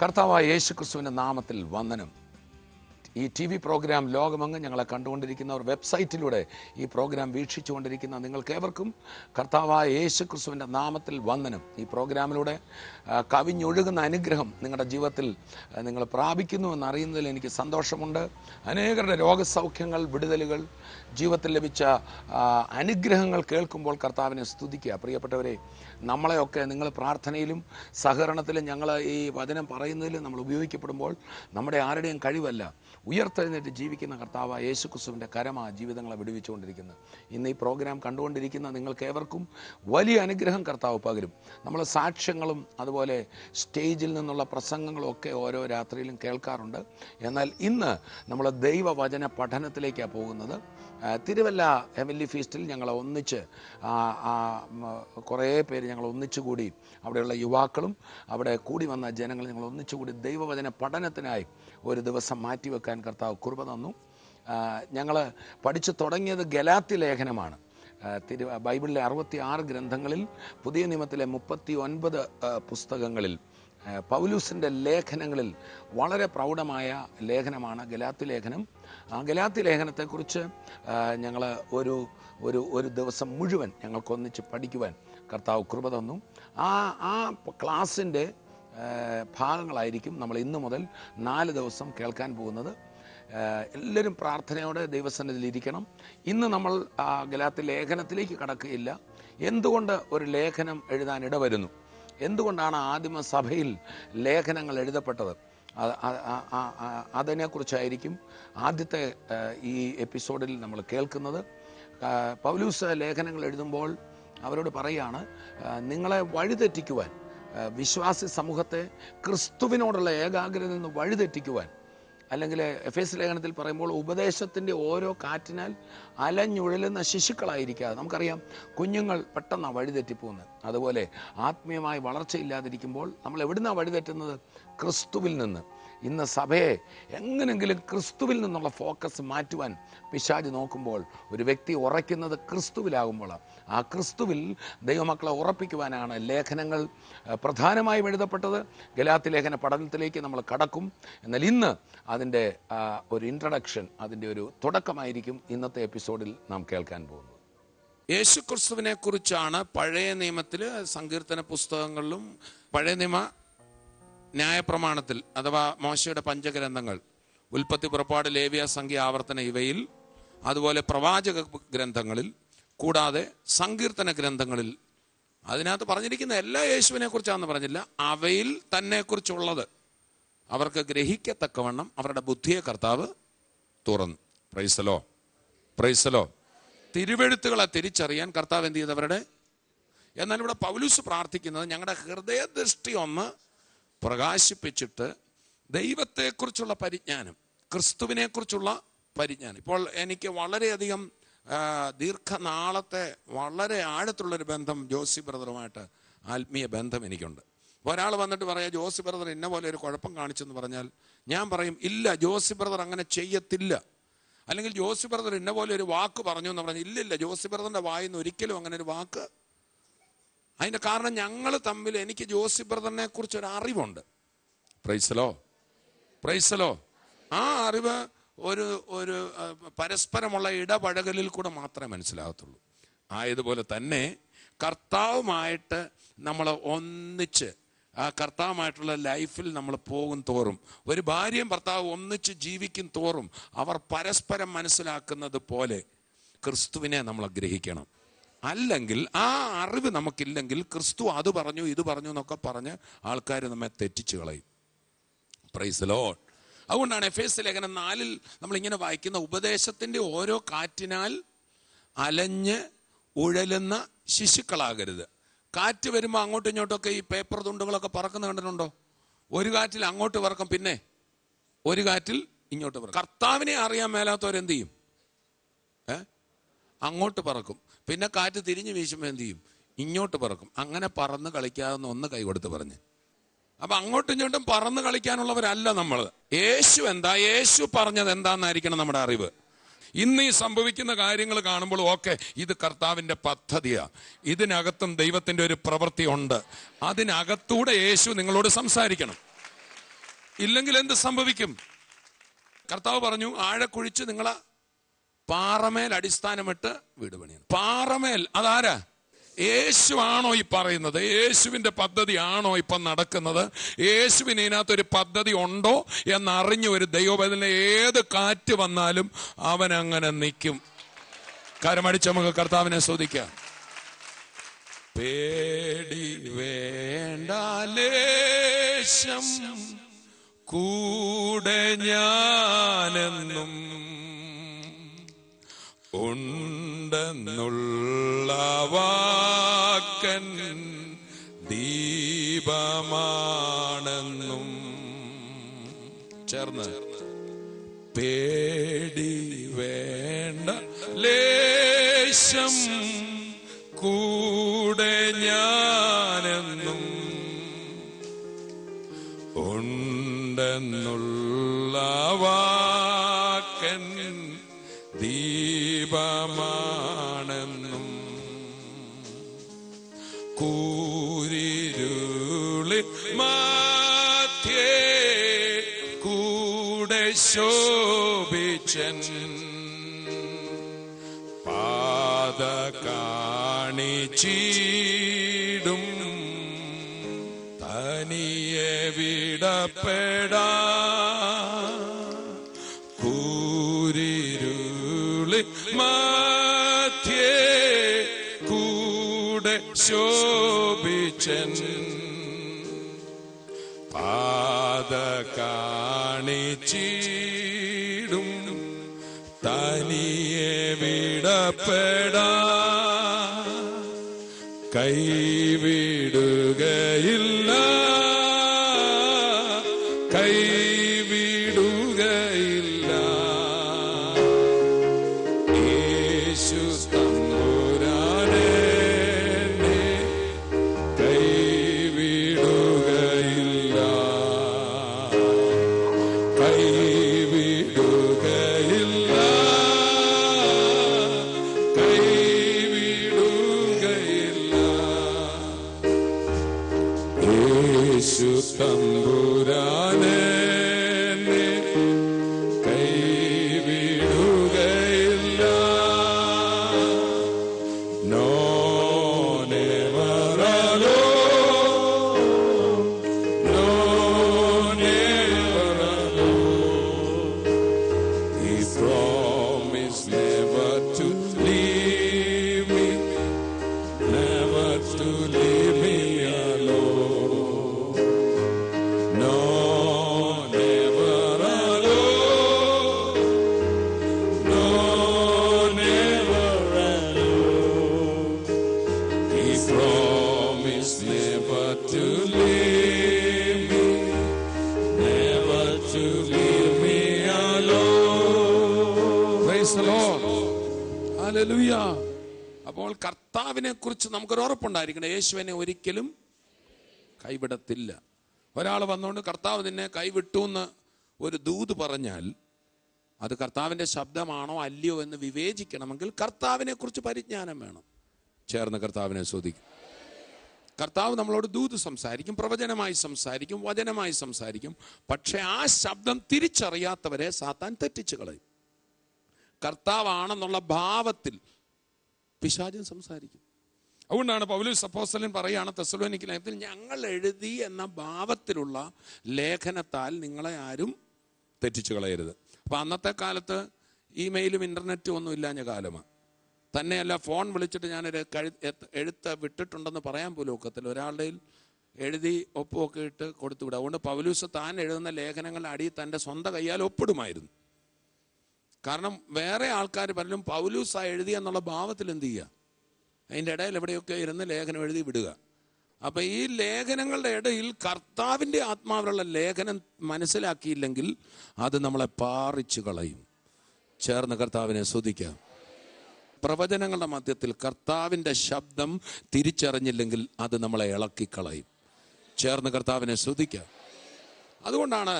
കർത്താവായ യേശുക്രിസ്തുവിൻ്റെ നാമത്തിൽ വന്ദനം. ഈ TV പ്രോഗ്രാം ലോകമെങ്ങും ഞങ്ങളെ കണ്ടുകൊണ്ടിരിക്കുന്നവർ, വെബ്സൈറ്റിലൂടെ ഈ പ്രോഗ്രാം വീക്ഷിച്ചുകൊണ്ടിരിക്കുന്ന നിങ്ങൾക്കേവർക്കും കർത്താവായ യേശുക്രിസ്തുവിൻ്റെ നാമത്തിൽ വന്ദനം. ഈ പ്രോഗ്രാമിലൂടെ കവിഞ്ഞൊഴുകുന്ന അനുഗ്രഹം നിങ്ങളുടെ ജീവിതത്തിൽ നിങ്ങൾ പ്രാപിക്കുന്നു എന്നറിയുന്നതിൽ എനിക്ക് സന്തോഷമുണ്ട്. അനേകരുടെ രോഗസൗഖ്യങ്ങൾ, വിടുതലുകൾ, ജീവിതത്തിൽ ലഭിച്ച അനുഗ്രഹങ്ങൾ കേൾക്കുമ്പോൾ കർത്താവിനെ സ്തുതിക്കുക. പ്രിയപ്പെട്ടവരെ, നമ്മളെയൊക്കെ നിങ്ങൾ പ്രാർത്ഥനയിലും സഹകരണത്തിലും ഞങ്ങൾ ഈ വചനം പറയുന്നതിലും നമ്മൾ ഉപയോഗിക്കപ്പെടുമ്പോൾ നമ്മുടെ ആരുടെയും കഴിവല്ല, ഉയർത്തെഴുന്നേറ്റ് ജീവിക്കുന്ന കർത്താവ് യേശുക്രിസ്തുവിൻ്റെ കരമാ ജീവിതങ്ങളെ വിടുവിച്ചുകൊണ്ടിരിക്കുന്നത്. ഇന്ന് ഈ പ്രോഗ്രാം കണ്ടുകൊണ്ടിരിക്കുന്ന നിങ്ങൾക്കേവർക്കും വലിയ അനുഗ്രഹം കർത്താവ് പകരും. നമ്മൾ സാക്ഷ്യങ്ങളും അതുപോലെ സ്റ്റേജിൽ നിന്നുള്ള പ്രസംഗങ്ങളും ഒക്കെ ഓരോ രാത്രിയിലും കേൾക്കാറുണ്ട്. എന്നാൽ ഇന്ന് നമ്മൾ ദൈവവചന പഠനത്തിലേക്കാണ് പോകുന്നത്. തിരുവല്ല ഹെവൻലി ഫീസ്റ്റിൽ ഞങ്ങൾ ഒന്നിച്ച് കുറേ പേര് ഞങ്ങൾ ഒന്നിച്ചുകൂടി, അവിടെയുള്ള യുവാക്കളും അവിടെ കൂടി വന്ന ജനങ്ങൾ ഞങ്ങൾ ഒന്നിച്ചുകൂടി ദൈവവചന പഠനത്തിനായി ഒരു ദിവസം മാറ്റിവെക്കാൻ കർത്താവ് കൃപ തന്നു. ഞങ്ങൾ പഠിച്ചു തുടങ്ങിയത് ഗലാത്യ ലേഖനമാണ്. ബൈബിളിലെ 66 ഗ്രന്ഥങ്ങളിൽ പുതിയ നിയമത്തിലെ 39 പുസ്തകങ്ങളിൽ പൗലൂസിൻ്റെ ലേഖനങ്ങളിൽ വളരെ പ്രൗഢമായ ലേഖനമാണ് ഗലാത്യ ലേഖനം. ആ ഗലാത്യ ലേഖനത്തെക്കുറിച്ച് ഞങ്ങൾ ഒരു ദിവസം മുഴുവൻ ഞങ്ങൾക്കൊന്നിച്ച് പഠിക്കുവാൻ കർത്താവ് കൃപ തന്നു. ആ ക്ലാസ്സിൻ്റെ ഭാഗങ്ങളായിരിക്കും നമ്മൾ ഇന്നു മുതൽ 4 ദിവസം കേൾക്കാൻ പോകുന്നത്. എല്ലാവരും പ്രാർത്ഥനയോടെ ദൈവസന്നിധിയിൽ ഇരിക്കണം. ഇന്ന് നമ്മൾ ഗലാത്യ ലേഖനത്തിലേക്ക് കടക്കുകയില്ല. എന്തുകൊണ്ട് ഒരു ലേഖനം എഴുതാൻ ഇടവരുന്നു, എന്തുകൊണ്ടാണ് ആദിമ സഭയിൽ ലേഖനങ്ങൾ എഴുതപ്പെട്ടത്, അതിനെക്കുറിച്ചായിരിക്കും ആദ്യത്തെ ഈ എപ്പിസോഡിൽ നമ്മൾ കേൾക്കുന്നത്. പൗലൂസ് ലേഖനങ്ങൾ എഴുതുമ്പോൾ അവരോട് പറയുകയാണ്, നിങ്ങളെ വഴിതെറ്റിക്കുവാൻ, വിശ്വാസി സമൂഹത്തെ ക്രിസ്തുവിനോടുള്ള ഏകാഗ്രതയിൽ നിന്ന് വഴിതെറ്റിക്കുവാൻ, അല്ലെങ്കിൽ എഫേസ് ലേഖനത്തിൽ പറയുമ്പോൾ ഉപദേശത്തിൻ്റെ ഓരോ കാറ്റിനാൽ അലഞ്ഞുഴലുന്ന ശിശുക്കളായിരിക്കാതെ, നമുക്കറിയാം കുഞ്ഞുങ്ങൾ പെട്ടെന്നാണ് വഴിതെറ്റിപ്പോകുന്നത്. അതുപോലെ ആത്മീയമായി വളർച്ചയില്ലാതിരിക്കുമ്പോൾ നമ്മൾ എവിടുന്നാണ് വഴിതെറ്റുന്നത്? ക്രിസ്തുവിൽ നിന്ന്. ഇന്ന് സഭയെ എങ്ങനെങ്കിലും ക്രിസ്തുവിൽ നിന്നുള്ള ഫോക്കസ് മാറ്റുവാൻ പിശാച് നോക്കുമ്പോൾ ഒരു വ്യക്തി ഉറയ്ക്കുന്നത് ക്രിസ്തുവിലാകുമ്പോഴാണ്. ആ ക്രിസ്തുവിൽ ദൈവമക്കളെ ഉറപ്പിക്കുവാനാണ് ലേഖനങ്ങൾ പ്രധാനമായും എഴുതപ്പെട്ടത്. ഗലാത്യ ലേഖന പഠനത്തിലേക്ക് നമ്മൾ കടക്കും. എന്നാൽ ഇന്ന് അതിൻ്റെ ഒരു ഇൻട്രഡക്ഷൻ, അതിൻ്റെ ഒരു തുടക്കമായിരിക്കും ഇന്നത്തെ എപ്പിസോഡിൽ നാം കേൾക്കാൻ പോകുന്നത്. യേശുക്രിസ്തുവിനെ കുറിച്ചാണ് പഴയ നിയമത്തിൽ സങ്കീർത്തന പുസ്തകങ്ങളിലും പഴയ നിയമ ന്യായപ്രമാണത്തിൽ അഥവാ മോശയുടെ പഞ്ചഗ്രന്ഥങ്ങൾ, ഉൽപ്പത്തി, പുറപ്പാട്, ലേവ്യ, സംഖ്യ, ആവർത്തന, ഇവയിൽ, അതുപോലെ പ്രവാചക ഗ്രന്ഥങ്ങളിൽ, കൂടാതെ സങ്കീർത്തന ഗ്രന്ഥങ്ങളിൽ, അതിനകത്ത് പറഞ്ഞിരിക്കുന്ന എല്ലാ യേശുവിനെ കുറിച്ചാണെന്ന് പറഞ്ഞില്ല, അവയിൽ തന്നെക്കുറിച്ചുള്ളത് അവർക്ക് ഗ്രഹിക്കത്തക്കവണ്ണം അവരുടെ ബുദ്ധിയെ കർത്താവ് തുറന്നു. പ്രൈസലോ, പ്രൈസലോ. തിരുവെഴുത്തുകളെ തിരിച്ചറിയാൻ കർത്താവ് എന്ത് ചെയ്തവരുടെ. എന്നാൽ ഇവിടെ പൗലൂസ് പ്രാർത്ഥിക്കുന്നത് ഞങ്ങളുടെ ഹൃദയദൃഷ്ടി ഒന്ന് പ്രകാശിപ്പിച്ചിട്ട് ദൈവത്തെക്കുറിച്ചുള്ള പരിജ്ഞാനം, ക്രിസ്തുവിനെക്കുറിച്ചുള്ള പരിജ്ഞാനം. ഇപ്പോൾ എനിക്ക് വളരെയധികം ദീർഘനാളത്തെ വളരെ ആഴത്തുള്ളൊരു ബന്ധം ജോസി ബ്രദറുമായിട്ട്, ആത്മീയ ബന്ധം എനിക്കുണ്ട്. ഒരാൾ വന്നിട്ട് പറയാം, ജോസി ബ്രദർ ഇന്ന പോലെ ഒരു കുഴപ്പം കാണിച്ചെന്ന് പറഞ്ഞാൽ ഞാൻ പറയും, ഇല്ല, ജോസി ബ്രദർ അങ്ങനെ ചെയ്യത്തില്ല. അല്ലെങ്കിൽ ജോസി ബ്രദർ ഇന്ന പോലെ ഒരു വാക്ക് പറഞ്ഞു എന്ന് പറഞ്ഞാൽ, ഇല്ലില്ല, ജോസി ബ്രദറിൻ്റെ വായിന്ന് ഒരിക്കലും അങ്ങനെ ഒരു വാക്ക്. അതിൻ്റെ കാരണം ഞങ്ങൾ തമ്മിൽ, എനിക്ക് ജോസി ബ്രദറിനെ കുറിച്ചൊരു അറിവുണ്ട്. പ്രൈസലോ, പ്രൈസലോ. ആ അറിവ് ഒരു പരസ്പരമുള്ള ഇടപഴകലിൽ കൂടെ മാത്രമേ മനസ്സിലാകത്തുള്ളൂ. ആയതുപോലെ തന്നെ കർത്താവുമായിട്ട് നമ്മൾ ഒന്നിച്ച്, ആ കർത്താവുമായിട്ടുള്ള ലൈഫിൽ നമ്മൾ പോകും തോറും, ഒരു ഭാര്യയും ഭർത്താവ് ഒന്നിച്ച് ജീവിക്കും തോറും അവർ പരസ്പരം മനസ്സിലാക്കുന്നത് പോലെ ക്രിസ്തുവിനെ നമ്മൾ ഗ്രഹിക്കണം. അല്ലെങ്കിൽ ആ അറിവ് നമുക്കില്ലെങ്കിൽ ക്രിസ്തു അത് പറഞ്ഞു ഇത് പറഞ്ഞു എന്നൊക്കെ പറഞ്ഞ് ആൾക്കാർ നമ്മെ തെറ്റിച്ച് കളയും. Price the Lord. അതുകൊണ്ടാണ് എഫേസ് ലേഖനം 4 നമ്മളിങ്ങനെ വായിക്കുന്ന, ഉപദേശത്തിൻ്റെ ഓരോ കാറ്റിനാൽ അലഞ്ഞ് ഉഴലുന്ന ശിശുക്കളാകരുത്. കാറ്റ് വരുമ്പോൾ അങ്ങോട്ടും ഇങ്ങോട്ടൊക്കെ ഈ പേപ്പർ തുണ്ടുകളൊക്കെ പറക്കുന്ന കണ്ടിട്ടുണ്ടോ? ഒരു കാറ്റിൽ അങ്ങോട്ട് പറക്കും, പിന്നെ ഒരു കാറ്റിൽ ഇങ്ങോട്ട് പറക്കും. കർത്താവിനെ അറിയാൻ മേലാത്തവരെന്ത് ചെയ്യും? അങ്ങോട്ട് പറക്കും. പിന്നെ കാറ്റ് തിരിഞ്ഞു വീശുമ്പോൾ എന്ത് ചെയ്യും? ഇങ്ങോട്ട് പറക്കും. അങ്ങനെ പറന്ന് കളിക്കാവുന്ന ഒന്ന് കൈ കൊടുത്ത് പറഞ്ഞ്. അപ്പൊ അങ്ങോട്ടും ഇങ്ങോട്ടും പറന്ന് കളിക്കാനുള്ളവരല്ല നമ്മൾ. യേശു എന്താ, യേശു പറഞ്ഞത് എന്താന്നായിരിക്കണം നമ്മുടെ അറിവ്. ഇന്ന് ഈ സംഭവിക്കുന്ന കാര്യങ്ങൾ കാണുമ്പോൾ ഓക്കെ, ഇത് കർത്താവിൻ്റെ പദ്ധതിയാ, ഇതിനകത്തും ദൈവത്തിൻ്റെ ഒരു പ്രവൃത്തി ഉണ്ട്, അതിനകത്തൂടെ യേശു നിങ്ങളോട് സംസാരിക്കണം. ഇല്ലെങ്കിൽ എന്ത് സംഭവിക്കും? കർത്താവ് പറഞ്ഞു, ആഴക്കുഴിച്ച് നിങ്ങളെ പാറമേൽ അടിസ്ഥാനമിട്ട് വീട് പണിയണം. പാറമേൽ അതാരാ? യേശു ആണോ ഈ പറയുന്നത്? യേശുവിന്റെ പദ്ധതി ആണോ ഇപ്പം നടക്കുന്നത്? യേശുവിന് ഇതിനകത്തൊരു പദ്ധതി ഉണ്ടോ എന്നറിഞ്ഞ ഒരു ദൈവവേദന ഏത് കാറ്റ് വന്നാലും അവൻ അങ്ങനെ നിൽക്കും. കരമടിച്ച് നമുക്ക് കർത്താവിനെ സ്തുതിക്കാം. പേടി വേണ്ട ലേശം, കൂടെ ഞാനെന്നും ഉണ്ടെന്നുള്ള വാക്കൻ ദീപമാണെന്നും. ചേർന്ന് പേടി വേണ്ട ലേശം, കൂടെ ഞാനെന്നും ഉണ്ടെന്നുള്ള വാക്കൻ ദീപമാണെന്നും. കൂരിരുളി മധ്യേ കൂടെ ശോഭിച്ചൻ, പാത കാണിച്ചിടും തനിയെ വിടപ്പെടാ. കൂരിരുളി മധ്യേ കൂടെ ശോഭിച്ചൻ, പാത കാണിച്ചിടും തനിയെ വിടപ്പെടാ. കൈവിടുകയില്ല, കൈവിടുകയില്ല. യേശു തമ്പുരാനെ കൈവിടുകയില്ല, കൈവിടുകയില്ല, കൈവിടുകയില്ല. യേശു തമ്പുരാനെ കൈവിടുകയില്ല. No, never alone. No, never alone. He promised never to leave me, never to leave me alone. No, never alone. No, never alone. He promised never to leave me, never to leave me alone. Praise the Lord. Hallelujah. അപ്പോൾ കർത്താവിനെ കുറിച്ച് നമുക്കൊരു ഉറപ്പുണ്ടായിരിക്കണം. യേശുവിനെ ഒരിക്കലും കൈവിടത്തില്ല. ഒരാൾ വന്നുകൊണ്ട് കർത്താവ് നിന്നെ കൈവിട്ടു എന്ന് ഒരു ദൂത് പറഞ്ഞാൽ അത് കർത്താവിൻ്റെ ശബ്ദമാണോ അല്ലയോ എന്ന് വിവേചിക്കണമെങ്കിൽ കർത്താവിനെ കുറിച്ച് പരിജ്ഞാനം വേണം. ചേർന്ന് കർത്താവിനെ സ്തുതിക്കും. കർത്താവ് നമ്മളോട് ദൂത് സംസാരിക്കും, പ്രവചനമായി സംസാരിക്കും, വചനമായി സംസാരിക്കും. പക്ഷെ ആ ശബ്ദം തിരിച്ചറിയാത്തവരെ സാത്താൻ തെറ്റിച്ച് കളയും. കർത്താവാണെന്നുള്ള ഭാവത്തിൽ പിശാചൻ സംസാരിക്കും. അതുകൊണ്ടാണ് പൗലോസ് അപ്പോസ്തലൻ പറയുകയാണ് തെസ്സലോനിക്ക ലേഖനത്തിൽ, ഞങ്ങൾ എഴുതി എന്ന ഭാവത്തിലുള്ള ലേഖനത്താൽ നിങ്ങളെ ആരും തെറ്റിച്ചു കളയരുത്. അപ്പം അന്നത്തെ കാലത്ത് ഇമെയിലും ഇൻ്റർനെറ്റും ഒന്നും ഇല്ലാഞ്ഞ കാലമാണ്. തന്നെയല്ല, ഫോൺ വിളിച്ചിട്ട് ഞാനൊരു എഴുത്ത് വിട്ടിട്ടുണ്ടെന്ന് പറയാൻ പോലും ഒക്കത്തില്ല. ഒരാളുടെ എഴുതി ഒപ്പുമൊക്കെ ഇട്ട് കൊടുത്തുവിടുക. അതുകൊണ്ട് പൗലോസ് താൻ എഴുതുന്ന ലേഖനങ്ങളുടെ അടിയിൽ തൻ്റെ സ്വന്തം കയ്യാൽ ഒപ്പിടുമായിരുന്നു. കാരണം വേറെ ആൾക്കാർ പലരും പൗലോസ് എഴുതി എന്നുള്ള ഭാവത്തിൽ എന്ത് ചെയ്യുക, അതിൻ്റെ ഇടയിൽ എവിടെയൊക്കെ ഇരുന്ന് ലേഖനം എഴുതി വിടുക. അപ്പം ഈ ലേഖനങ്ങളുടെ ഇടയിൽ കർത്താവിൻ്റെ ആത്മാവിലുള്ള ലേഖനം മനസ്സിലാക്കിയില്ലെങ്കിൽ അത് നമ്മളെ പാറിച്ചു കളയും. ചേർന്ന് കർത്താവിനെ സ്തുതിക്കാം. പ്രവചനങ്ങളുടെ മധ്യത്തിൽ കർത്താവിൻ്റെ ശബ്ദം തിരിച്ചറിഞ്ഞില്ലെങ്കിൽ അത് നമ്മളെ ഇളക്കിക്കളയും. ചേർന്ന് കർത്താവിനെ സ്തുതിക്കാം. അതുകൊണ്ടാണ്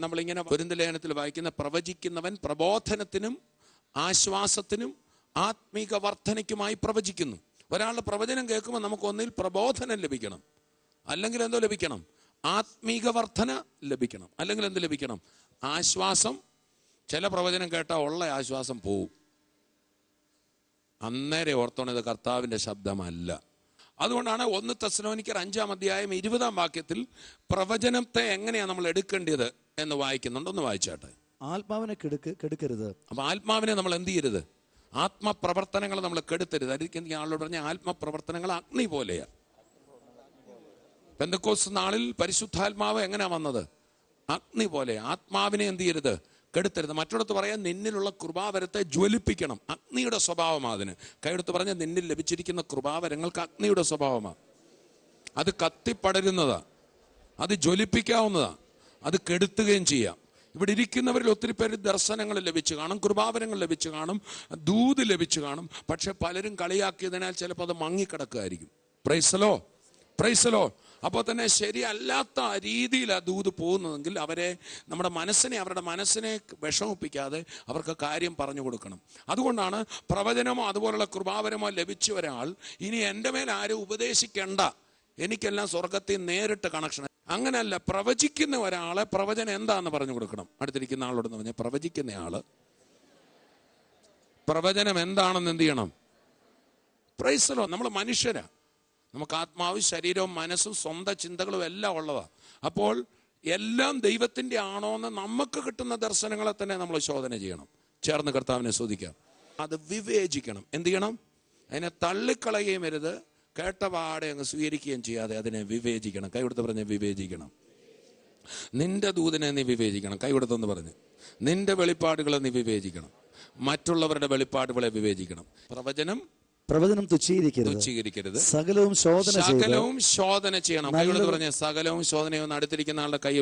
നമ്മളിങ്ങനെ കൊരിന്ത്യർ ലേഖനത്തിൽ വായിക്കുന്ന, പ്രവചിക്കുന്നവൻ പ്രബോധനത്തിനും ആശ്വാസത്തിനും ആത്മീക വർധനയ്ക്കുമായി പ്രവചിക്കുന്നു. ഒരാളുടെ പ്രവചനം കേൾക്കുമ്പോൾ നമുക്ക് ഒന്നിൽ പ്രബോധനം ലഭിക്കണം, അല്ലെങ്കിൽ എന്തോ ലഭിക്കണം, ആത്മീക വർധന ലഭിക്കണം. അല്ലെങ്കിൽ എന്ത് ലഭിക്കണം? ആശ്വാസം. ചില പ്രവചനം കേട്ടാൽ ഉള്ള ആശ്വാസം പോവും. അന്നേരം ഓർത്തോണത് കർത്താവിൻ്റെ ശബ്ദമല്ല. അതുകൊണ്ടാണ് 1 തെസ്സലോനിക്കർ 5-ാം അധ്യായം 20-ാം വാക്യത്തിൽ പ്രവചനത്തെ എങ്ങനെയാണ് നമ്മൾ എടുക്കേണ്ടത് എന്ന് വായിക്കുന്നുണ്ട്. ഒന്ന് വായിച്ചാട്ടെ. ആത്മാവിനെ കെടുക്കരുത്. അപ്പൊ ആത്മാവിനെ നമ്മൾ എന്ത് ചെയ്യരുത്? ആത്മപ്രവർത്തനങ്ങൾ നമ്മൾ കെടുത്തരുത്. അതിരിക്കുന്ന ആളോട് പറഞ്ഞ ആത്മപ്രവർത്തനങ്ങൾ അഗ്നി പോലെയാണ്. പെന്തക്കോസ്ത് നാളിൽ പരിശുദ്ധാത്മാവ് എങ്ങനെയാ വന്നത്? അഗ്നി പോലെ. ആത്മാവിനെ എന്ത് ചെയ്യരുത്? കെടുത്തരുത്. മറ്റൊടത്ത് പറയാൻ നിന്നിലുള്ള കൃപാവരത്തെ ജ്വലിപ്പിക്കണം. അഗ്നിയുടെ സ്വഭാവമാണ് അതിന്. കൈയെടുത്ത് പറഞ്ഞ നിന്നിൽ ലഭിച്ചിരിക്കുന്ന കൃപാവരങ്ങൾക്ക് അഗ്നിയുടെ സ്വഭാവമാണ്. അത് കത്തിപ്പടരുന്നതാ, അത് ജ്വലിപ്പിക്കാവുന്നതാ, അത് കെടുത്തുകയും ചെയ്യാം. ഇവിടെ ഇരിക്കുന്നവരിൽ ഒത്തിരി പേര് ദർശനങ്ങൾ ലഭിച്ചു കാണും, കൃപാവരങ്ങൾ ലഭിച്ചു കാണും, ദൂത് ലഭിച്ചു കാണും. പക്ഷെ പലരും കളിയാക്കിയതിനാൽ ചിലപ്പോൾ അത് മങ്ങിക്കിടക്കുകയായിരിക്കും. പ്രൈസലോ, പ്രൈസലോ. അപ്പോൾ തന്നെ ശരിയല്ലാത്ത രീതിയിൽ ആ ദൂത് പോകുന്നതെങ്കിൽ അവരുടെ മനസ്സിനെ വിഷമിപ്പിക്കാതെ അവർക്ക് കാര്യം പറഞ്ഞു കൊടുക്കണം. അതുകൊണ്ടാണ് പ്രവചനമോ അതുപോലുള്ള കൃപാവരമോ ലഭിച്ച ഒരാൾ ഇനി എൻ്റെ മേൽ ആരും ഉപദേശിക്കേണ്ട, എനിക്കെല്ലാം സ്വർഗത്തിൽ നേരിട്ട് കണക്ഷൻ. അങ്ങനെയല്ല. പ്രവചിക്കുന്ന ഒരാളെ പ്രവചനം എന്താന്ന് പറഞ്ഞു കൊടുക്കണം. അടുത്തിരിക്കുന്ന ആളോടെന്ന് പറഞ്ഞാൽ പ്രവചിക്കുന്ന ആള് പ്രവചനം എന്താണെന്ന് എന്ത് ചെയ്യണം? പ്രൈസലോ. നമ്മൾ മനുഷ്യരാ, നമുക്ക് ആത്മാവും ശരീരവും മനസ്സും സ്വന്തം ചിന്തകളും എല്ലാം ഉള്ളതാ. അപ്പോൾ എല്ലാം ദൈവത്തിൻ്റെ ആണോ എന്ന് നമുക്ക് കിട്ടുന്ന ദർശനങ്ങളെ തന്നെ നമ്മൾ ശോധന ചെയ്യണം. ചേർന്ന് കർത്താവിനെ സ്തുതിക്കാം. അത് വിവേചിക്കണം. എന്ത് ചെയ്യണം? അതിനെ തള്ളിക്കളയുകയും വരുത്, കേട്ട പാടെ അങ്ങ് സ്വീകരിക്കുകയും ചെയ്യാതെ അതിനെ വിവേചിക്കണം. കൈകൊടുത്ത് പറഞ്ഞ് വിവേചിക്കണം. നിന്റെ ദൂതിനെ നീ വിവേചിക്കണം. കൈകൊടുത്തെന്ന് പറഞ്ഞ് നിന്റെ വെളിപ്പാടുകളെ നീ വിവേചിക്കണം. മറ്റുള്ളവരുടെ വെളിപ്പാടുകളെ വിവേചിക്കണം. പ്രവചനം തുച്ഛീകരിക്കരുത്. സകലവും ശോധന ചെയ്യണം. കൈകൊടുത്ത് പറഞ്ഞ് സകലവും ശോധനയൊന്ന് അടുത്തിരിക്കുന്ന ആളുടെ കൈ.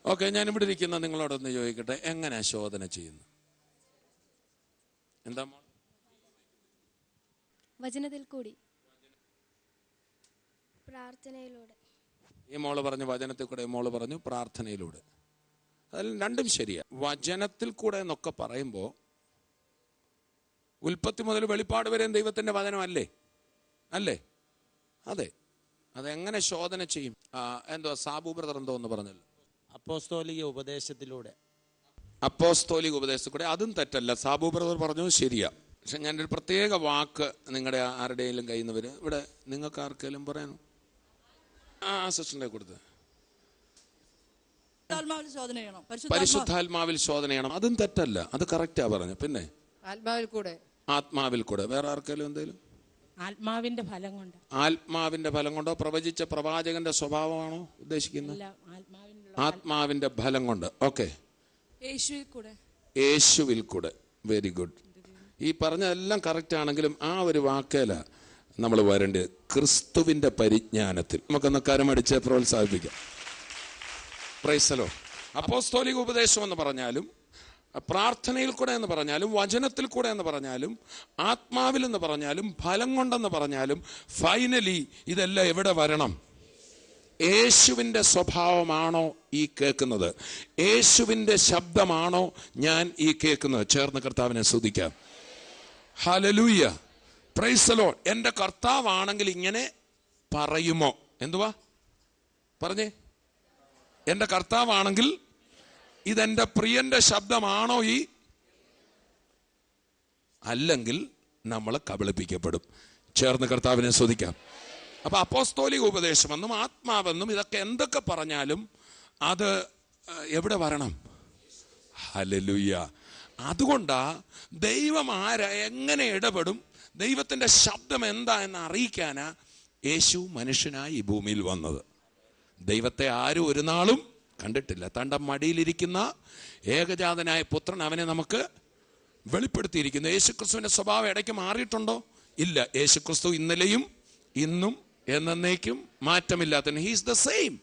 ഓക്കെ, ഞാൻ ഇവിടെ ഇരിക്കുന്ന നിങ്ങളോടൊന്ന് ചോദിക്കട്ടെ, എങ്ങനെയാ ശോധന ചെയ്യുന്നത്? എന്താ? വചനത്തിൽ കൂടി, പ്രാർത്ഥനയിലൂടെ. ഈ മോള് പറഞ്ഞു വചനത്തിൽ കൂടെ, മോള് പറഞ്ഞു പ്രാർത്ഥനയിലൂടെ. അതിൽ രണ്ടും ശരിയാ. വചനത്തിൽ കൂടെ എന്നൊക്കെ പറയുമ്പോൾ ഉൽപ്പത്തി മുതൽ വെളിപ്പാട് വരെയും ദൈവത്തിന്റെ വചനമല്ലേ? അല്ലേ? അതെ. അതെങ്ങനെ ശോധന ചെയ്യും? എന്തോ സാബു ബ്രദർ എന്തോ എന്ന് പറഞ്ഞല്ലോ, അപ്പോസ്തോലിക ഉപദേശത്തിലൂടെ. അപ്പോസ്തോലിക ഉപദേശത്തിലൂടെ. അതും തെറ്റല്ല. സാബു ബ്രദർ പറഞ്ഞത് ശരിയാ. പക്ഷെ ഞാനൊരു പ്രത്യേക വാക്ക് നിങ്ങളുടെ ആരുടെയും കയ്യിൽ നിന്ന് വരും. ഇവിടെ നിങ്ങൾക്ക് ആർക്കെങ്കിലും പറയാനോ? സിസ്റ്ററിനെ കൊടുത്ത് പരിശുദ്ധാത്മാവിൽ ശോധന ചെയ്യണം. അതും തെറ്റല്ല, അത് കറക്റ്റാ പറഞ്ഞു. പിന്നെ ആത്മാവിൽ കൂടെ. വേറെ ആർക്കെങ്കിലും എന്തെങ്കിലും? ആത്മാവിന്റെ ഫലം കൊണ്ടോ? പ്രവചിച്ച പ്രവാചകന്റെ സ്വഭാവമാണോ ഉദ്ദേശിക്കുന്നത്? ആത്മാവിന്റെ ഫലം കൊണ്ട്. ഓക്കെ, യേശുവിൽ കൂടെ. Very good. ഈ പറഞ്ഞതെല്ലാം കറക്റ്റ് ആണെങ്കിലും ആ ഒരു വാക്കേല നമ്മൾ വരേണ്ടത്. ക്രിസ്തുവിന്റെ പരിജ്ഞാനത്തിൽ. നമുക്കൊന്ന് കരമടിച്ച് പ്രോത്സാഹിപ്പിക്കാം. പ്രൈസലോ. അപ്പോസ്തോലിക ഉപദേശം എന്ന് പറഞ്ഞാലും, പ്രാർത്ഥനയിൽ കൂടെ എന്ന് പറഞ്ഞാലും, വചനത്തിൽ കൂടെ എന്ന് പറഞ്ഞാലും, ആത്മാവിൽ എന്ന് പറഞ്ഞാലും, ഫലം കൊണ്ടെന്ന് പറഞ്ഞാലും, ഫൈനലി ഇതെല്ലാം എവിടെ വരണം? യേശുവിൻ്റെ സ്വഭാവമാണോ ഈ കേൾക്കുന്നത്? യേശുവിൻ്റെ ശബ്ദമാണോ ഞാൻ ഈ കേൾക്കുന്നത്? ചേർന്ന് കർത്താവിനെ സ്തുതിക്കാം. Hallelujah, price the Lord. എൻ്റെ കർത്താവാണെങ്കിൽ ഇങ്ങനെ പറയുമോ? എന്തുവാ പറഞ്ഞേ? എൻ്റെ കർത്താവാണെങ്കിൽ ഇതെൻ്റെ പ്രിയന്റെ ശബ്ദമാണോ ഈ? അല്ലെങ്കിൽ നമ്മൾ കബളിപ്പിക്കപ്പെടും. ചേർന്ന് കർത്താവിനെ സ്തുതിക്കാം. അപ്പൊ അപ്പോസ്തോലിക ഉപദേശമെന്നും ആത്മാവെന്നും ഇതൊക്കെ എന്തൊക്കെ പറഞ്ഞാലും അത് എവിടെ വരണം? ഹല്ലേലൂയ. അതുകൊണ്ടാ ദൈവം എങ്ങനെ ഇടപെടും, ദൈവത്തിന്റെ ശബ്ദം എന്താ എന്ന് അറിയിക്കാനാ യേശു മനുഷ്യനായി ഈ ഭൂമിയിൽ വന്നത്. ദൈവത്തെ ആരും ഒരു നാളും കണ്ടിട്ടില്ല. തൻ്റെ മടിയിലിരിക്കുന്ന ഏകജാതനായ പുത്രൻ അവനെ നമുക്ക് വെളിപ്പെടുത്തിയിരിക്കുന്നു. യേശുക്രിസ്തുവിന്റെ സ്വഭാവം ഇടയ്ക്ക് മാറിയിട്ടുണ്ടോ? ഇല്ല. യേശുക്രിസ്തു ഇന്നലെയും ഇന്നും എന്നേക്കും മാറ്റമില്ലാത്ത, he's the same.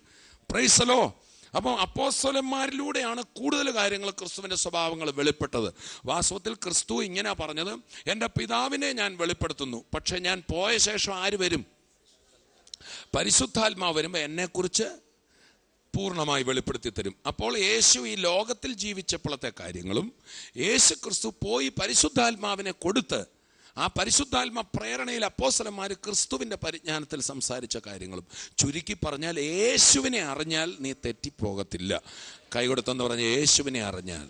Price the Lord. അപ്പോൾ അപ്പോസ്തലന്മാരിലൂടെയാണ് കൂടുതൽ കാര്യങ്ങൾ ക്രിസ്തുവിന്റെ സ്വഭാവങ്ങൾ വെളിപ്പെട്ടത്. വാസ്തവത്തിൽ ക്രിസ്തു ഇങ്ങനെ പറഞ്ഞത്, എൻ്റെ പിതാവിനെ ഞാൻ വെളിപ്പെടുത്തുന്നു, പക്ഷെ ഞാൻ പോയ ശേഷം ആര് വരും? പരിശുദ്ധാത്മാവ് വരുമ്പോൾ എന്നെക്കുറിച്ച് പൂർണ്ണമായി വെളിപ്പെടുത്തി തരും. അപ്പോൾ യേശു ഈ ലോകത്തിൽ ജീവിച്ചപ്പോഴത്തെ കാര്യങ്ങളും യേശു ക്രിസ്തു പോയി പരിശുദ്ധാത്മാവിനെ കൊടുത്ത് ആ പരിശുദ്ധാത്മ പ്രേരണയിൽ അപ്പോസ്തലന്മാർ ക്രിസ്തുവിൻ്റെ പരിജ്ഞാനത്തിൽ സംസാരിച്ച കാര്യങ്ങളും. ചുരുക്കി പറഞ്ഞാൽ യേശുവിനെ അറിഞ്ഞാൽ നീ തെറ്റിപ്പോകത്തില്ല. കൈകൊടുത്തെന്ന് പറഞ്ഞ യേശുവിനെ അറിഞ്ഞാൽ.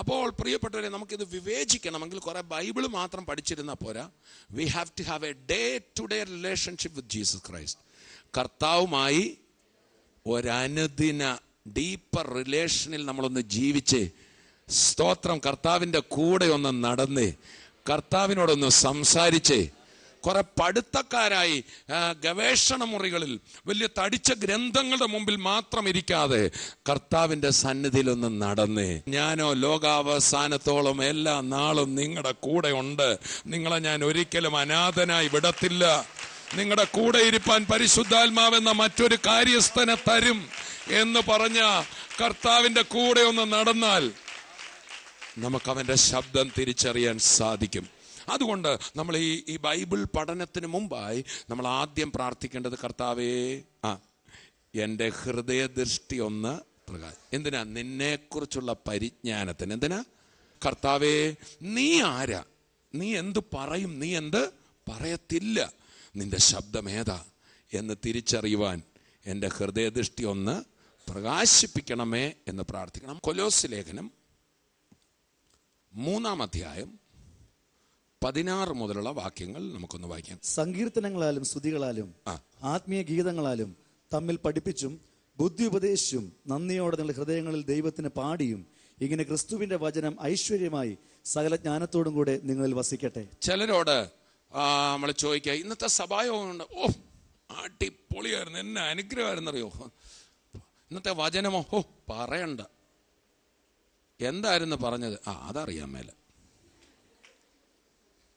അപ്പോൾ പ്രിയപ്പെട്ടവരെ, നമുക്കിത് വിവേചിക്കണമെങ്കിൽ കുറെ ബൈബിൾ മാത്രം പഠിച്ചിരുന്നാൽ പോരാ. We have to have a day to day relationship with Jesus Christ. കർത്താവുമായി ഒരനുദിന ഡീപ്പർ റിലേഷനിൽ നമ്മളൊന്ന് ജീവിച്ച്, സ്തോത്രം, കർത്താവിൻ്റെ കൂടെ ഒന്ന് നടന്ന്, കർത്താവിനോടൊന്ന് സംസാരിച്ച്, കുറെ പഠിത്തക്കാരായി ഗവേഷണ മുറികളിൽ വലിയ തടിച്ച ഗ്രന്ഥങ്ങളുടെ മുമ്പിൽ മാത്രം ഇരിക്കാതെ കർത്താവിൻ്റെ സന്നിധിയിലൊന്ന് നടന്ന്, ഞാനോ ലോകാവസാനത്തോളം എല്ലാ നാളും നിങ്ങളുടെ കൂടെ ഉണ്ട്, നിങ്ങളെ ഞാൻ ഒരിക്കലും അനാഥനായി വിടത്തില്ല, നിങ്ങളുടെ കൂടെ ഇരിപ്പാൻ പരിശുദ്ധാത്മാവെന്ന മറ്റൊരു കാര്യസ്ഥനെ തരും എന്ന് പറഞ്ഞ കർത്താവിൻ്റെ കൂടെ ഒന്ന് നടന്നാൽ നമുക്ക് അവൻ്റെ ശബ്ദം തിരിച്ചറിയാൻ സാധിക്കും. അതുകൊണ്ട് നമ്മൾ ഈ ബൈബിൾ പഠനത്തിന് മുമ്പായി നമ്മൾ ആദ്യം പ്രാർത്ഥിക്കേണ്ടത്, കർത്താവേ, എൻ്റെ ഹൃദയദൃഷ്ടി ഒന്ന് പ്രകാശം. എന്തിനാ? നിന്നെക്കുറിച്ചുള്ള പരിജ്ഞാനത്തിന്. എന്തിനാ? കർത്താവേ, നീ ആരാ, നീ എന്ത് പറയും, നീ എന്ത് പറയത്തില്ല, നിന്റെ ശബ്ദം ഏതാ എന്ന് തിരിച്ചറിയുവാൻ എൻ്റെ ഹൃദയദൃഷ്ടി ഒന്ന് പ്രകാശിപ്പിക്കണമേ എന്ന് പ്രാർത്ഥിക്കണം. കൊലോസ്യ ലേഖനം 3-ാം അധ്യായം 16 മുതലുള്ള വാക്യങ്ങൾ നമുക്കൊന്ന് വായിക്കാം. സങ്കീർത്തനങ്ങളാലും സ്തുതികളാലും ആത്മീയ ഗീതങ്ങളാലും തമ്മിൽ പഠിപ്പിച്ചും ബുദ്ധി ഉപദേശിച്ചും നന്ദിയോടെ നിങ്ങളുടെ ഹൃദയങ്ങളിൽ ദൈവത്തിന് പാടിയും ഇങ്ങനെ ക്രിസ്തുവിന്റെ വചനം ഐശ്വര്യമായി സകല ജ്ഞാനത്തോടും കൂടെ നിങ്ങളിൽ വസിക്കട്ടെ. ചിലരോട് നമ്മൾ ചോദിക്കുക, ഇന്നത്തെ സഭായോഗമുണ്ട്, ഓ അടിപൊളിയായിരുന്നു, എന്നെ അനുഗ്രഹമായിരുന്നറിയോ, ഇന്നത്തെ വചനമോ, ഓ പറയണ്ട, എന്തായിരുന്നു പറഞ്ഞത്, അതറിയാൻ മേല,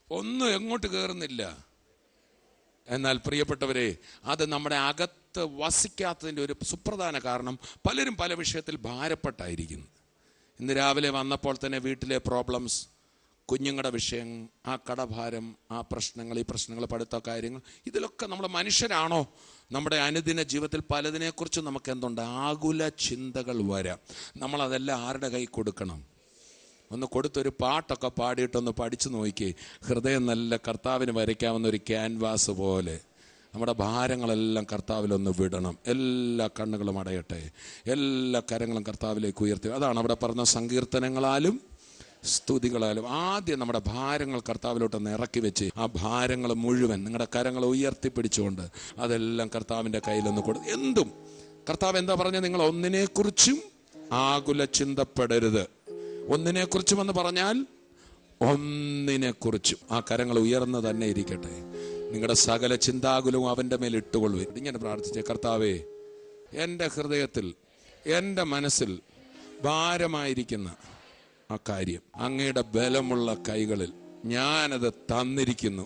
ഒന്നും എങ്ങോട്ട് കയറുന്നില്ല. എന്നാൽ പ്രിയപ്പെട്ടവരെ, അത് നമ്മുടെ അകത്ത് വസിക്കാത്തതിൻ്റെ ഒരു സുപ്രധാന കാരണം, പലരും പല വിഷയത്തിൽ ഭാരപ്പെട്ടായിരിക്കുന്നു. ഇന്ന് രാവിലെ വന്നപ്പോൾ തന്നെ വീട്ടിലെ പ്രോബ്ലംസ്, കുഞ്ഞുങ്ങളുടെ വിഷയം, ആ കടഭാരം, ആ പ്രശ്നങ്ങൾ, ഈ പ്രശ്നങ്ങൾ, പഠിത്ത കാര്യങ്ങൾ, ഇതിലൊക്കെ നമ്മൾ മനുഷ്യരാണോ? നമ്മുടെ അനുദിന ജീവിതത്തിൽ പലതിനെക്കുറിച്ചും നമുക്ക് എന്തുണ്ട്? ആകുല ചിന്തകൾ വരാം. നമ്മളതെല്ലാം ആരുടെ കൈ കൊടുക്കണം? ഒന്ന് കൊടുത്തൊരു പാട്ടൊക്കെ പാടിയിട്ടൊന്ന് പഠിച്ചു നോക്കി. ഹൃദയം നല്ല കർത്താവിന് വരയ്ക്കാവുന്ന ഒരു ക്യാൻവാസ് പോലെ നമ്മുടെ ഭാരങ്ങളെല്ലാം കർത്താവിലൊന്ന് വിടണം. എല്ലാ കണ്ണുകളും അടയട്ടെ, എല്ലാ കരങ്ങളും കർത്താവിലേക്ക് ഉയർത്തി. അതാണ് അവിടെ പറഞ്ഞ സങ്കീർത്തനങ്ങളാലും സ്തുതികളാലും. ആദ്യം നമ്മുടെ ഭാരങ്ങൾ കർത്താവിലോട്ടൊന്ന് ഇറക്കി വെച്ച്, ആ ഭാരങ്ങൾ മുഴുവൻ നിങ്ങളുടെ കരങ്ങൾ ഉയർത്തിപ്പിടിച്ചുകൊണ്ട് അതെല്ലാം കർത്താവിൻ്റെ കയ്യിലൊന്ന് കൊടുത്ത്. എന്തും കർത്താവ് എന്താ പറഞ്ഞത്? നിങ്ങൾ ഒന്നിനെക്കുറിച്ചും ആകുല ചിന്തപ്പെടരുത്. ഒന്നിനെക്കുറിച്ചും എന്ന് പറഞ്ഞാൽ ഒന്നിനെക്കുറിച്ചും. ആ കരങ്ങൾ ഉയർന്ന് തന്നെ ഇരിക്കട്ടെ. നിങ്ങളുടെ സകല ചിന്താകുലവും അവൻ്റെ മേൽ ഇട്ടുകൊള്ളു. ഇങ്ങനെ പ്രാർത്ഥിച്ചേ, കർത്താവേ, എൻ്റെ ഹൃദയത്തിൽ, എൻ്റെ മനസ്സിൽ ഭാരമായിരിക്കുന്ന ആ കാര്യം അങ്ങയുടെ ബലമുള്ള കൈകളിൽ ഞാനത് തന്നിരിക്കുന്നു.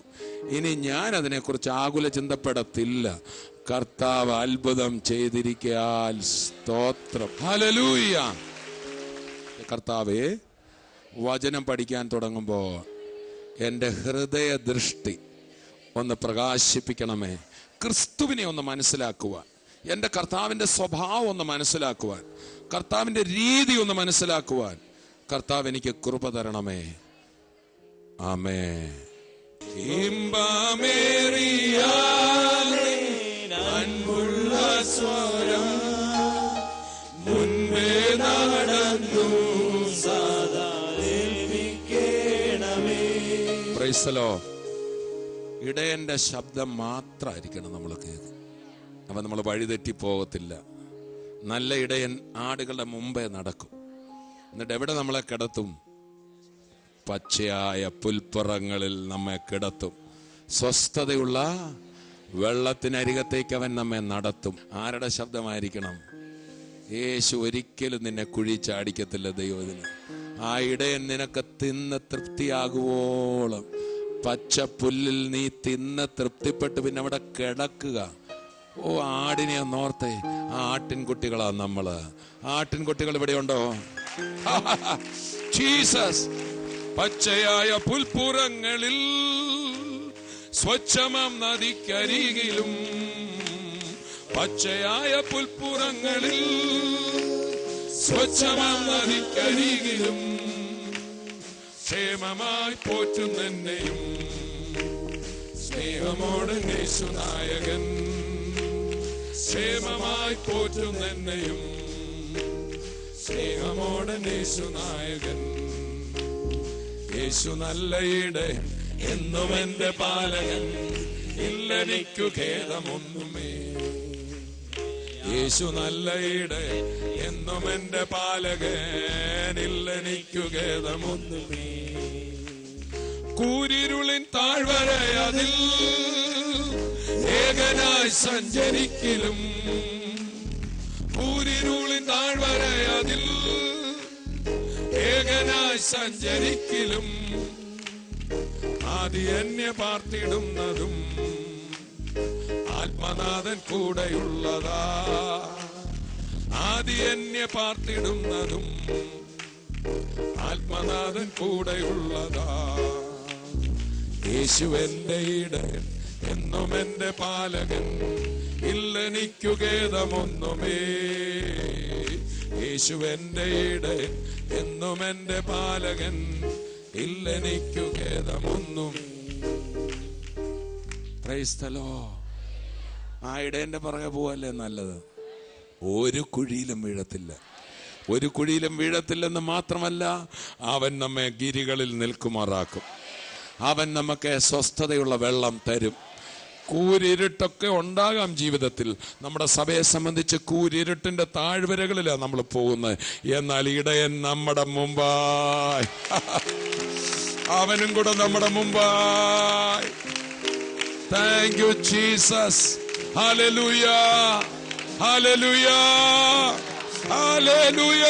ഇനി ഞാൻ അതിനെക്കുറിച്ച് ആകുല ചിന്തപ്പെടത്തില്ല. കർത്താവ് അത്ഭുതം ചെയ്തിരിക്കാൻ സ്തോത്രം. ഹല്ലേലൂയ. കർത്താവേ, വചനം പഠിക്കാൻ തുടങ്ങുമ്പോൾ എൻ്റെ ഹൃദയ ദൃഷ്ടി ഒന്ന് പ്രകാശിപ്പിക്കണമേ. ക്രിസ്തുവിനെ ഒന്ന് മനസ്സിലാക്കുവാൻ, എൻ്റെ കർത്താവിൻ്റെ സ്വഭാവം ഒന്ന് മനസ്സിലാക്കുവാൻ, കർത്താവിൻ്റെ രീതി ഒന്ന് മനസ്സിലാക്കുവാൻ കർത്താവ് എനിക്ക് കൃപ തരണമേ. ആമേൻ. അൻപുള്ള സ്വരം മുൻപേ നടന്നു സദാ ഏൽപ്പിക്കണമേ. Praise the Lord. ഇടയന്റെ ശബ്ദം മാത്രമായിരിക്കണം നമ്മൾ കേൾക്കുക. അപ്പം നമ്മൾ വഴിതെറ്റി പോകത്തില്ല. നല്ല ഇടയൻ ആടുകളുടെ മുമ്പേ നടക്കും. എന്നിട്ട് എവിടെ നമ്മളെ കിടത്തും? പച്ചയായ പുൽപ്പുറങ്ങളിൽ നമ്മെ കിടത്തും. സ്വസ്ഥതയുള്ള വെള്ളത്തിനരികത്തേക്ക് അവൻ നമ്മെ നടത്തും. ആരുടെ ശബ്ദമായിരിക്കണം? യേശു ഒരിക്കലും നിന്നെ കുഴി ചാടിക്കത്തില്ല ദൈവത്തിന്. ആ ഇടയൻ നിനക്ക് തിന്ന് തൃപ്തിയാകുവോളം പച്ച പുല്ലിൽ നീ തിന്ന് തൃപ്തിപ്പെട്ട് പിന്നെ അവിടെ കിടക്കുക. ഓ, ആടിനെ നോർത്തെ, ആ ആട്ടിൻകുട്ടികളാ നമ്മള്. ആട്ടിൻകുട്ടികൾ ഇവിടെയുണ്ടോ? ജീസസ്. പച്ചയായ പുൽപ്പുറങ്ങളിൽ സ്വച്ഛമാം നദിക്കരികിലും, പച്ചയായ പുൽപ്പുറങ്ങളിൽ സ്വച്ഛമാം നദിക്കരികിലും ക്ഷേമമായി പോറ്റുന്നെന്നെയും സ്നേഹമോടെ യേശുനായകൻ ക്ഷേമമായി പോറ്റുന്നെന്നെയും സ്നേഹമോടെ യേശുനായകൻ യേശു നല്ല ഇടയൻ എന്നും എന്റെ പാലകൻ ഇല്ലെനിക്കു ഖേദമൊന്നുമേ യേശു നല്ല ഇടയൻ എന്നും എന്റെ പാലകൻ ഇല്ലെനിക്കു ഖേദമൊന്നുമേ കൂരിരുളിൻ താഴ്വരയതിൽ ഏകനായി സഞ്ചരിക്കലും കൂരിരുളിൻ താഴ്വരയതിൽ ഏകനായി സഞ്ചരിക്കലും ആദി എന്നെ പാർത്തിടുന്നതും ആത്മനാഥൻ കൂടെയുള്ളതാ ആദി എന്നെ പാർത്തിടുന്നതും ആത്മനാഥൻ കൂടെയുള്ളതാ യേശു എന്റെ ഇടയൻ എന്നും എന്റെ പാലകൻ ഇല്ലെനിക്കു ഖേദമൊന്നുമേ യേശു എന്റെ ഇടയൻ എന്നും എന്റെ പാലകൻ ഇല്ലെനിക്കു ഖേദമൊന്നും പ്രൈസ് ദി ലോർഡ്. ആ ഇടയന്റെ പുറകെ പോവല്ലേ നല്ലത്. ഒരു കുഴിയിലും വീഴത്തില്ല. ഒരു കുഴിയിലും വീഴത്തില്ലെന്ന് മാത്രമല്ല, അവൻ നമ്മെ ഗിരികളിൽ നിൽക്കുമാറാക്കും. അവൻ നമുക്ക് സ്വസ്ഥതയുള്ള വെള്ളം തരും. കൂരിരുട്ടൊക്കെ ഉണ്ടാകാം ജീവിതത്തിൽ. നമ്മുടെ സഭയെ സംബന്ധിച്ച് കൂരിരുട്ടിന്റെ താഴ്വരകളിലാണ് നമ്മൾ പോകുന്നത്. എന്നാൽ ഇടയൻ നമ്മുടെ മുമ്പായി, അവനും കൂടെ നമ്മുടെ മുമ്പായി. Thank you Jesus. Hallelujah, hallelujah, hallelujah.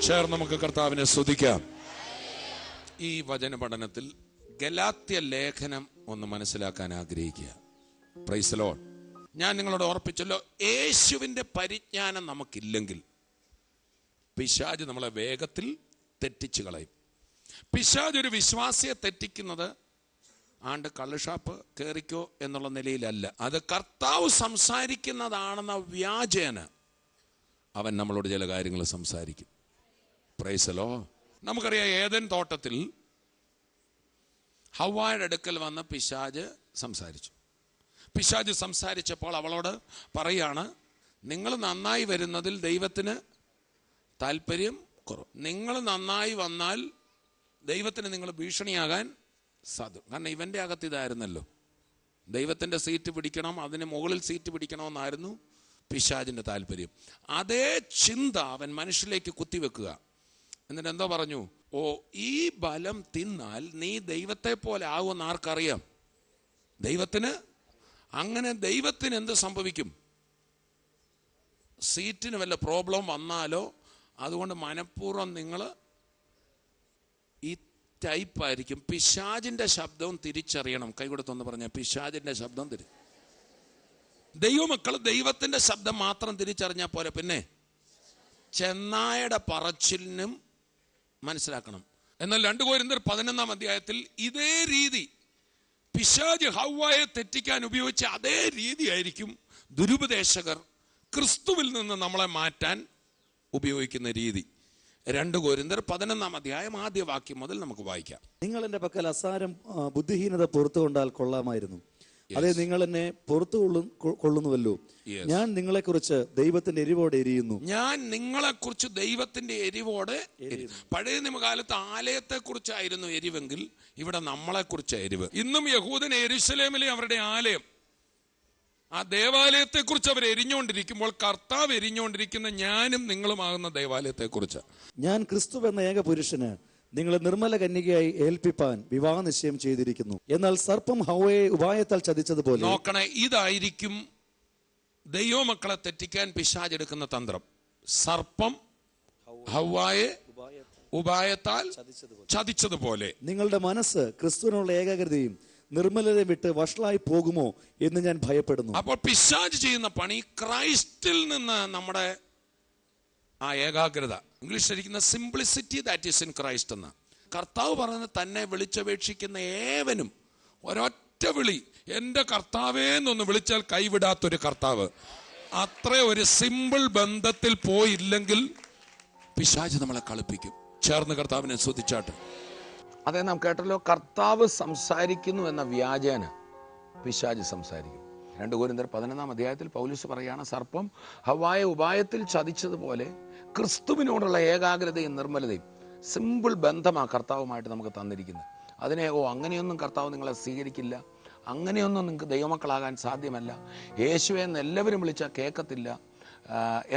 ചേർന്ന് നമുക്ക് കർത്താവിനെ സ്തുതിക്കാം. ഈ വചന പഠനത്തിൽ ഗലാത്യ ലേഖനം ഒന്ന് മനസ്സിലാക്കാൻ ആഗ്രഹിക്കുക. Price the Lord. ഞാൻ നിങ്ങളോട് ഓർപ്പിച്ചല്ലോ, യേശുവിന്റെ പരിജ്ഞാനം നമുക്കില്ലെങ്കിൽ പിശാച് നമ്മളെ വേഗത്തിൽ തെറ്റിച്ചു കളയും. പിശാച് ഒരു വിശ്വാസിയെ തെറ്റിക്കുന്നത് ആണ്ട് കള്ളുഷാപ്പ് കയറിക്കോ എന്നുള്ള നിലയിലല്ല. അത് കർത്താവ് സംസാരിക്കുന്നതാണെന്ന വ്യാജേന അവൻ നമ്മളോട് ചില കാര്യങ്ങൾ സംസാരിക്കും. Price the Lord. നമുക്കറിയാം, ഏദൻ തോട്ടത്തിൽ ഹവ്വായുടെ അടുക്കൽ വന്ന് പിശാച് സംസാരിച്ചു. പിശാച് സംസാരിച്ചപ്പോൾ അവളോട് പറയാണ്, നിങ്ങൾ നന്നായി വരുന്നതിൽ ദൈവത്തിന് താല്പര്യം കുറവ്. നിങ്ങൾ നന്നായി വന്നാൽ ദൈവത്തിന് നിങ്ങൾ ഭീഷണിയാകാൻ സാധ്യത. കാരണം ഇവന്റെ അകത്ത് ഇതായിരുന്നല്ലോ, ദൈവത്തിന്റെ സീറ്റ് പിടിക്കണം, അതിന് മുകളിൽ സീറ്റ് പിടിക്കണമെന്നായിരുന്നു പിശാചിന്റെ താല്പര്യം. അതേ ചിന്ത അവൻ മനുഷ്യരിലേക്ക് കുത്തിവെക്കുക. എന്നിട്ട് എന്തോ പറഞ്ഞു, ഓ ഈ ബലം തിന്നാൽ നീ ദൈവത്തെ പോലെ ആകുമെന്ന് ആർക്കറിയാം? ദൈവത്തിന്. അങ്ങനെ ദൈവത്തിന് എന്ത് സംഭവിക്കും? സീറ്റിന് വല്ല പ്രോബ്ലം വന്നാലോ, അതുകൊണ്ട് മനഃപൂർവ്വം നിങ്ങൾ ഈ ടൈപ്പായിരിക്കും. പിശാചിന്റെ ശബ്ദവും തിരിച്ചറിയണം. കൈകൊടുത്തൊന്ന് പറഞ്ഞ പിശാചിന്റെ ശബ്ദം ദൈവമക്കൾ ദൈവത്തിന്റെ ശബ്ദം മാത്രം തിരിച്ചറിഞ്ഞാൽ പോരെ, പിന്നെ ചെന്നായുടെ പറച്ചിലിനും മനസ്സിലാക്കണം. എന്നാൽ 2 കൊരിന്ത്യർ 11 അധ്യായത്തിൽ ഇതേ രീതി, പിശാച് ഹവ്വായെ തെറ്റിക്കാൻ ഉപയോഗിച്ച അതേ രീതിയായിരിക്കും ദുരുപദേശകർ ക്രിസ്തുവിൽ നിന്ന് നമ്മളെ മാറ്റാൻ ഉപയോഗിക്കുന്ന രീതി. 2 കൊരിന്ത്യർ 11 അധ്യായം ആദ്യ വാക്യം മുതൽ നമുക്ക് വായിക്കാം. നിങ്ങൾ എന്റെ പക്കൽ അസാരം ബുദ്ധിഹീനത പുറത്തു കൊണ്ടാൽ കൊള്ളാമായിരുന്നു. അതെ, നിങ്ങൾ എന്നെ പുറത്തു കൊള്ളുന്നുവല്ലോ. ഞാൻ നിങ്ങളെക്കുറിച്ച് ദൈവത്തിന്റെ എരിവോടെ എരിയുന്നു. ഞാൻ നിങ്ങളെക്കുറിച്ച് ദൈവത്തിന്റെ എരിവോടെ. പഴയ നിയമകാലത്ത് ആലയത്തെ കുറിച്ചായിരുന്നു എരിവെങ്കിൽ ഇവിടെ നമ്മളെക്കുറിച്ച് എരിവ്. ഇന്നും യഹൂദൻ യെരൂശലേമിലെ അവരുടെ ആലയം, ആ ദേവാലയത്തെ കുറിച്ച് അവർ എരിഞ്ഞുകൊണ്ടിരിക്കുമ്പോൾ കർത്താവ് എരിഞ്ഞുകൊണ്ടിരിക്കുന്ന ഞാനും നിങ്ങളുമാകുന്ന ദേവാലയത്തെ കുറിച്ച്. ഞാൻ ക്രിസ്തു എന്ന ഏക പുരുഷന് നിങ്ങളെ നിർമ്മല കന്യകയായി ഏൽപ്പിപ്പാൻ വിവാഹ നിശ്ചയം ചെയ്തിരിക്കുന്നു. എന്നാൽ സർപ്പം ഹവ്വയെ ഉപായത്താൽ ചതിച്ചതുപോലെ. നോക്കണേ, ഇതായിരിക്കും ദൈവമക്കളെ തെറ്റിക്കാൻ പിശാച് എടുക്കുന്ന തന്ത്രം. സർപ്പം ഹവ്വായെ ഉപായത്താൽ ചതിച്ചതുപോലെ. നിങ്ങളുടെ മനസ്സ് ക്രിസ്തുവിനുള്ള ഏകാഗ്രതയും നിർമ്മലതയും വിട്ട് വഷളായി പോകുമോ എന്ന് ഞാൻ ഭയപ്പെടുന്നു. അപ്പോൾ പിശാച് ചെയ്യുന്ന പണി ക്രൈസ്റ്റിൽ നിന്ന് നമ്മുടെ ആ ഏകാഗ്രത, ഇംഗ്ലീഷിൽ ഇരിക്കുന്ന simplicity that is in Christ എന്ന് കർത്താവ് പറയുന്നത്, തന്നെ വിളിച്ചപേക്ഷിക്കുന്ന ഏവനും ഒരൊറ്റ വിളി, എൻ്റെ കർത്താവേ എന്നൊന്ന് വിളിച്ചാൽ കൈവിടാത്തൊരു കർത്താവ്. അത്ര ഒരു സിമ്പിൾ ബന്ധത്തിൽ പോയില്ലെങ്കിൽ പിശാച് നമ്മളെ കളിപ്പിക്കും. ചേർന്ന് കർത്താവിനെ സ്തുതിച്ചാട്ട്. അതേ നാം കേട്ടല്ലോ, കർത്താവ് സംസാരിക്കുന്നു എന്ന വ്യാജേന പിശാച് സംസാരിക്കും. 2 കൊരിന്ത്യർ 11-ാം അധ്യായത്തിൽ പൗലോസ് പറയാണ്, സർപ്പം ഹവ്വായെ ഉപായത്തിൽ ചതിച്ചതുപോലെ ക്രിസ്തുവിനോടുള്ള ഏകാഗ്രതയും നിർമ്മലതയും, സിമ്പിൾ ബന്ധമാണ് കർത്താവുമായിട്ട് നമുക്ക് തന്നിരിക്കുന്നത്. അതിനെ അങ്ങനെയൊന്നും കർത്താവ് നിങ്ങളെ സ്വീകരിക്കില്ല, അങ്ങനെയൊന്നും നിങ്ങൾക്ക് ദൈവമക്കളാകാൻ സാധ്യമല്ല, യേശുവെ എന്ന് എല്ലാവരും വിളിച്ചാൽ കേൾക്കത്തില്ല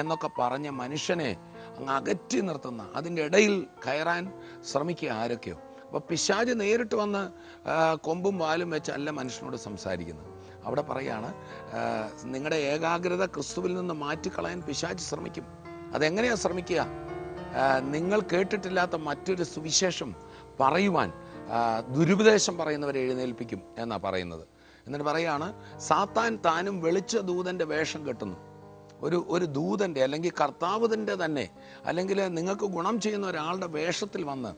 എന്നൊക്കെ പറഞ്ഞ മനുഷ്യനെ അങ്ങ് അകറ്റി നിർത്തുന്ന, അതിൻ്റെ ഇടയിൽ കയറാൻ ശ്രമിക്കുക ആരൊക്കെയോ. അപ്പോൾ പിശാച് നേരിട്ട് വന്ന് കൊമ്പും വാലും വെച്ചല്ല മനുഷ്യനോട് സംസാരിക്കുന്നത്. അവിടെ പറയാണ്, നിങ്ങളുടെ ഏകാഗ്രത ക്രിസ്തുവിൽ നിന്ന് മാറ്റിക്കളയാൻ പിശാച് ശ്രമിക്കും. അതെങ്ങനെയാണ് ശ്രമിക്കുക? നിങ്ങൾ കേട്ടിട്ടില്ലാത്ത മറ്റൊരു സുവിശേഷം പറയുവാൻ ദുരുപദേശം പറയുന്നവരെ എഴുന്നേൽപ്പിക്കും എന്നാണ് പറയുന്നത്. എന്നിട്ട് പറയാണ്, സാത്താൻ താനും വെളിച്ച ദൂതൻ്റെ വേഷം കെട്ടുന്നു. ഒരു ദൂതൻ്റെ അല്ലെങ്കിൽ കർത്താവിൻ്റെ തന്നെ അല്ലെങ്കിൽ നിങ്ങൾക്ക് ഗുണം ചെയ്യുന്ന ഒരാളുടെ വേഷത്തിൽ വന്ന്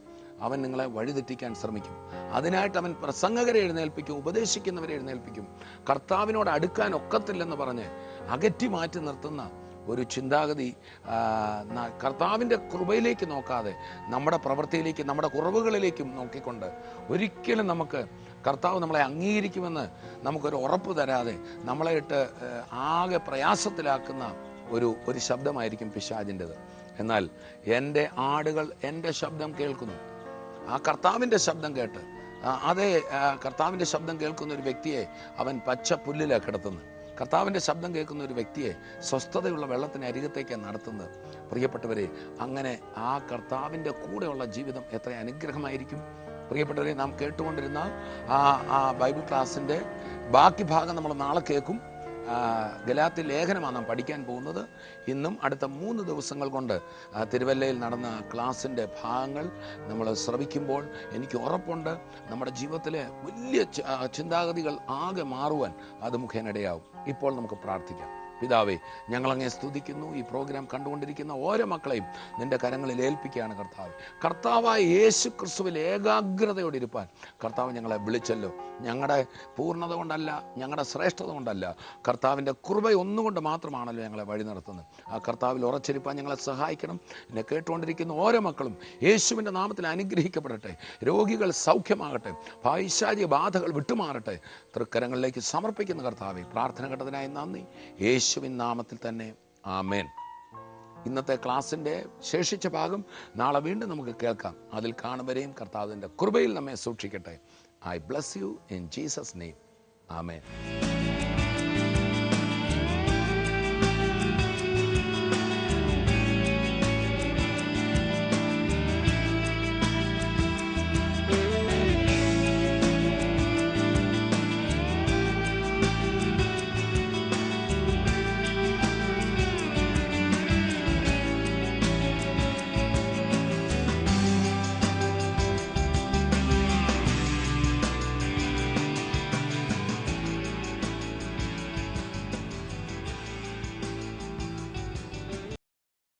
അവൻ നിങ്ങളെ വഴിതെറ്റിക്കാൻ ശ്രമിക്കും. അതിനായിട്ട് അവൻ പ്രസംഗകരെ എഴുന്നേൽപ്പിക്കും, ഉപദേശിക്കുന്നവരെ എഴുന്നേൽപ്പിക്കും. കർത്താവിനോട് അടുക്കാൻ ഒക്കത്തില്ലെന്ന് പറഞ്ഞ് അകറ്റി മാറ്റി നിർത്തുന്ന ഒരു ചിന്താഗതി, കർത്താവിൻ്റെ കൃപയിലേക്ക് നോക്കാതെ നമ്മുടെ പ്രവൃത്തിയിലേക്ക്, നമ്മുടെ കുറവുകളിലേക്കും നോക്കിക്കൊണ്ട് ഒരിക്കലും നമുക്ക് കർത്താവ് നമ്മളെ അംഗീകരിക്കുമെന്ന് നമുക്കൊരു ഉറപ്പ് തരാതെ നമ്മളെ ഇട്ട് ആകെ പ്രയാസത്തിലാക്കുന്ന ഒരു ശബ്ദമായിരിക്കും പിശാചിൻ്റെത്. എന്നാൽ എൻ്റെ ആടുകൾ എൻ്റെ ശബ്ദം കേൾക്കുന്നു. ആ കർത്താവിൻ്റെ ശബ്ദം കേട്ട്, അതേ കർത്താവിൻ്റെ ശബ്ദം കേൾക്കുന്ന ഒരു വ്യക്തിയെ അവൻ പച്ച പുല്ലിലാണ് കിടത്തുന്നത്. കർത്താവിൻ്റെ ശബ്ദം കേൾക്കുന്ന ഒരു വ്യക്തിയെ സ്വസ്ഥതയുള്ള വെള്ളത്തിന് അരികത്തേക്ക് നടത്തുന്നത്. പ്രിയപ്പെട്ടവരെ, അങ്ങനെ ആ കർത്താവിൻ്റെ കൂടെയുള്ള ജീവിതം എത്ര അനുഗ്രഹമായിരിക്കും. പ്രിയപ്പെട്ടവരെ, നാം കേട്ടുകൊണ്ടിരുന്ന ആ ബൈബിൾ ക്ലാസ്സിൻ്റെ ബാക്കി ഭാഗം നമ്മൾ നാളെ കേൾക്കും. ഗലാത്യ ലേഖനമാണ് നാം പഠിക്കാൻ പോകുന്നത്. ഇന്നും അടുത്ത 3 ദിവസങ്ങൾ കൊണ്ട് തിരുവല്ലയിൽ നടന്ന ക്ലാസ്സിൻ്റെ ഭാഗങ്ങൾ നമ്മൾ ശ്രവിക്കുമ്പോൾ എനിക്ക് ഉറപ്പുണ്ട് നമ്മുടെ ജീവിതത്തിലെ വലിയ ചിന്താഗതികൾ ആകെ മാറുവാൻ അത് മുഖേനയിടയാവും. ഇപ്പോൾ നമുക്ക് പ്രാർത്ഥിക്കാം. പിതാവേ, ഞങ്ങളങ്ങേ സ്തുതിക്കുന്നു. ഈ പ്രോഗ്രാം കണ്ടുകൊണ്ടിരിക്കുന്ന ഓരോ മക്കളെയും നിന്റെ കരങ്ങളിൽ ഏൽപ്പിക്കുകയാണ് കർത്താവ്. കർത്താവായ യേശു ക്രിസ്തുവിൽ ഏകാഗ്രതയോടെ ഇരുപ്പാൻ കർത്താവ് ഞങ്ങളെ വിളിച്ചല്ലോ. ഞങ്ങളുടെ പൂർണ്ണത കൊണ്ടല്ല, ഞങ്ങളുടെ ശ്രേഷ്ഠത കൊണ്ടല്ല, കർത്താവിൻ്റെ കൃപ ഒന്നുകൊണ്ട് മാത്രമാണല്ലോ ഞങ്ങളെ വഴി നടത്തുന്നത്. ആ കർത്താവിൽ ഉറച്ചിരിപ്പാൻ ഞങ്ങളെ സഹായിക്കണം. എന്നെ കേട്ടുകൊണ്ടിരിക്കുന്ന ഓരോ മക്കളും യേശുവിൻ്റെ നാമത്തിൽ അനുഗ്രഹിക്കപ്പെടട്ടെ. രോഗികൾ സൗഖ്യമാകട്ടെ. പൈശാചിക ബാധകൾ വിട്ടുമാറട്ടെ. തൃക്കരങ്ങളിലേക്ക് സമർപ്പിക്കുന്ന കർത്താവെ, പ്രാർത്ഥന കേട്ടതിനായി നന്ദി. യേശുവിൻ നാമത്തിൽ തന്നെ ആമേൻ. ഇന്നത്തെ ക്ലാസ്സിൻ്റെ ശേഷിച്ച ഭാഗം നാളെ വീണ്ടും നമുക്ക് കേൾക്കാം. അതിൽ കാണുവരെയും കർത്താവിൻ്റെ കൃപയിൽ നമ്മെ സൂക്ഷിക്കട്ടെ. I bless you in Jesus' name. Amen.